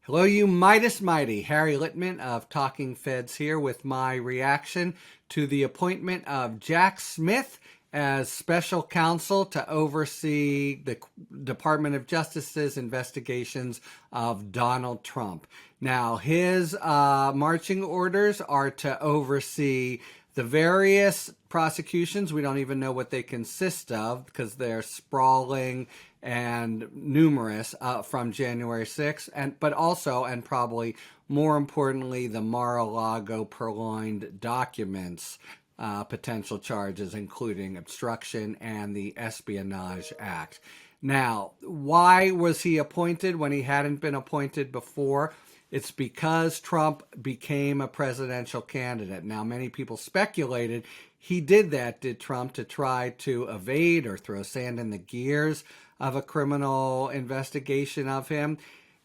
Hello, you Midas Mighty. Harry Litman of Talking Feds here with my reaction to the appointment of Jack Smith as special counsel to oversee the Department of Justice's investigations of Donald Trump. Now, his marching orders are to oversee the various prosecutions. We don't even know what they consist of because they're sprawling and numerous from January 6th, but also, and probably more importantly, the Mar-a-Lago purloined documents, potential charges, including obstruction and the Espionage Act. Now, why was he appointed when he hadn't been appointed before? It's because Trump became a presidential candidate. Now, many people speculated he did that, did Trump, to try to evade or throw sand in the gears of a criminal investigation of him.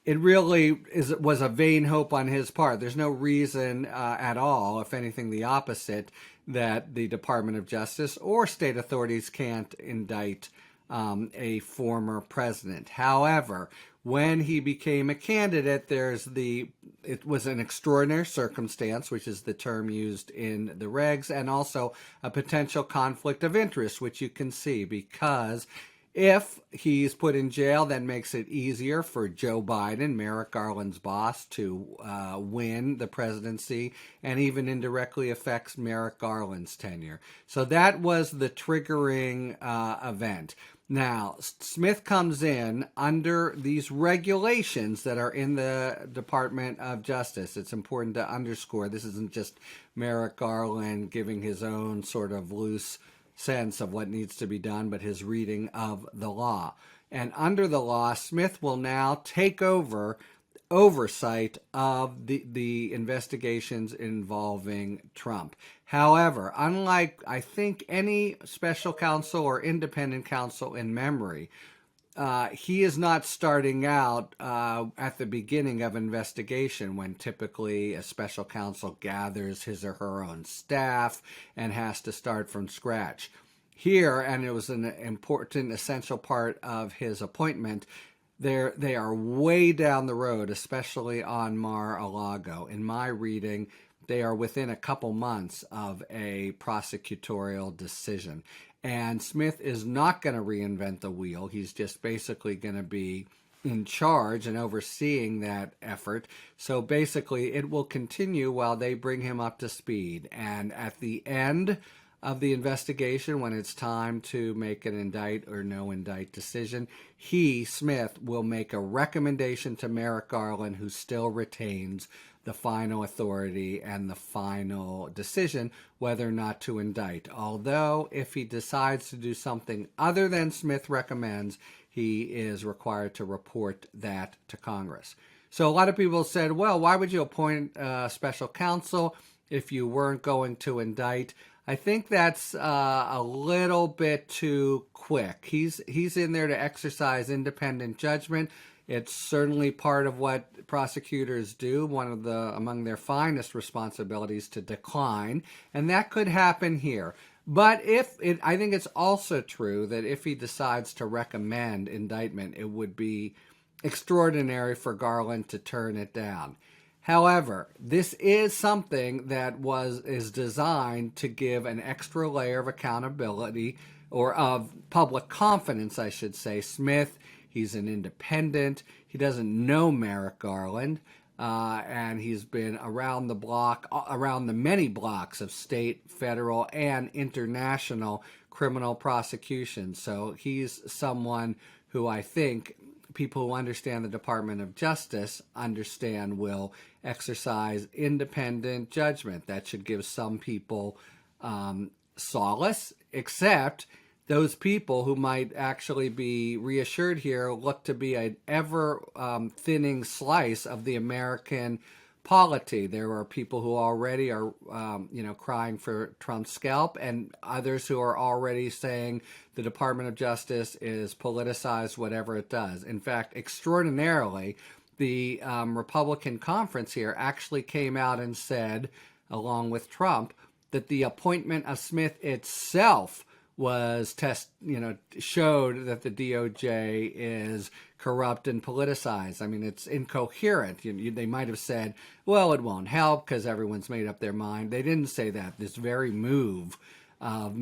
It really was a vain hope on his part. There's no reason at all, if anything the opposite, that the Department of Justice or state authorities can't indict a former president. However, when he became a candidate, it was an extraordinary circumstance, which is the term used in the regs, and also a potential conflict of interest, which you can see, because if he's put in jail, that makes it easier for Joe Biden, Merrick Garland's boss, to win the presidency, and even indirectly affects Merrick Garland's tenure. So that was the triggering event. Now, Smith comes in under these regulations that are in the Department of Justice. It's important to underscore this isn't just Merrick Garland giving his own sort of loose sense of what needs to be done, but his reading of the law. And under the law, Smith will now take over oversight of the investigations involving Trump. However, unlike, I think, any special counsel or independent counsel in memory, he is not starting out at the beginning of investigation when typically a special counsel gathers his or her own staff and has to start from scratch. Here, and it was an important, essential part of his appointment, they are way down the road, especially on Mar-a-Lago. In my reading, they are within a couple months of a prosecutorial decision. And Smith is not going to reinvent the wheel. He's just basically going to be in charge and overseeing that effort. So basically, it will continue while they bring him up to speed. And at the end of the investigation, when it's time to make an indict or no indict decision, Smith, will make a recommendation to Merrick Garland, who still retains the final authority and the final decision whether or not to indict. Although, if he decides to do something other than Smith recommends, he is required to report that to Congress. So a lot of people said, well, why would you appoint a special counsel if you weren't going to indict? I think that's a little bit too quick. He's in there to exercise independent judgment. It's certainly part of what prosecutors do, among their finest responsibilities, to decline, and that could happen here. But I think it's also true that if he decides to recommend indictment, it would be extraordinary for Garland to turn it down. However, this is something that is designed to give an extra layer of accountability, or of public confidence, I should say. Smith, he's an independent. He doesn't know Merrick Garland, and he's been around the many blocks of state, federal, and international criminal prosecution. So he's someone who I think people who understand the Department of Justice understand will exercise independent judgment. That should give some people solace, except those people who might actually be reassured here look to be an ever-thinning slice of the American polity. There are people who already are, crying for Trump's scalp, and others who are already saying the Department of Justice is politicized, whatever it does. In fact, extraordinarily, the Republican conference here actually came out and said, along with Trump, that the appointment of Smith itself was showed that the DOJ is corrupt and politicized. I mean, it's incoherent. They might have said, well, it won't help because everyone's made up their mind. They didn't say that. This very move of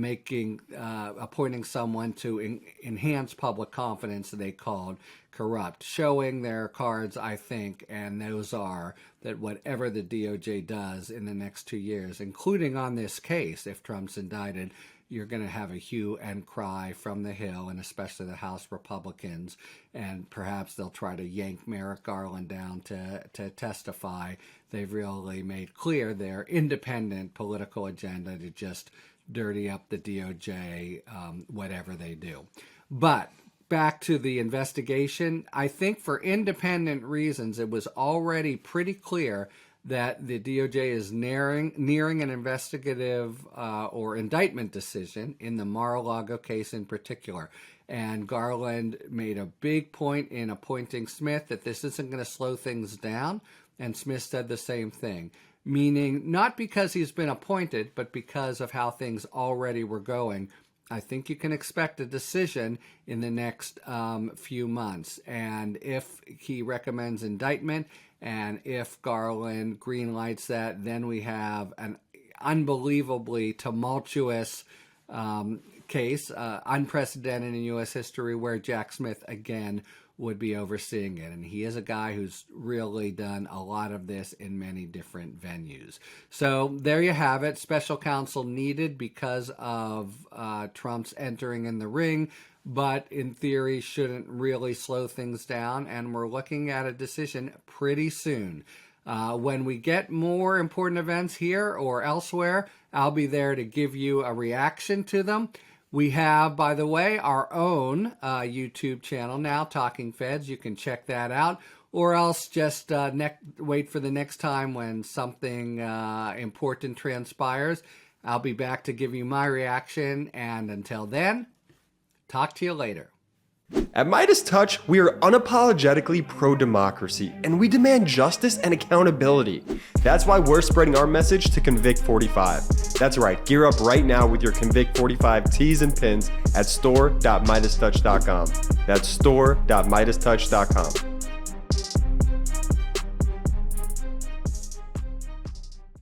appointing someone to enhance public confidence, they called corrupt, showing their cards, I think, and those are that whatever the DOJ does in the next 2 years, including on this case, if Trump's indicted, you're going to have a hue and cry from the Hill, and especially the House Republicans, and perhaps they'll try to yank Merrick Garland down to testify. They've really made clear their independent political agenda to just dirty up the DOJ, whatever they do. But back to the investigation, I think for independent reasons, it was already pretty clear that the DOJ is nearing an investigative or indictment decision in the Mar-a-Lago case in particular. And Garland made a big point in appointing Smith that this isn't going to slow things down, and Smith said the same thing, meaning not because he's been appointed, but because of how things already were going. I think you can expect a decision in the next few months. And if he recommends indictment, and if Garland greenlights that, then we have an unbelievably tumultuous case, unprecedented in U.S. history, where Jack Smith again would be overseeing it. And he is a guy who's really done a lot of this in many different venues. So there you have it. Special counsel needed because of Trump's entering in the ring, but in theory shouldn't really slow things down. And we're looking at a decision pretty soon. When we get more important events here or elsewhere, I'll be there to give you a reaction to them. We have, by the way, our own YouTube channel now, Talking Feds. You can check that out, or else just wait for the next time when something important transpires. I'll be back to give you my reaction, and until then, talk to you later. At MeidasTouch, we are unapologetically pro-democracy, and we demand justice and accountability. That's why we're spreading our message to Convict 45. That's right, gear up right now with your Convict 45 tees and pins at store.meidastouch.com. That's store.meidastouch.com.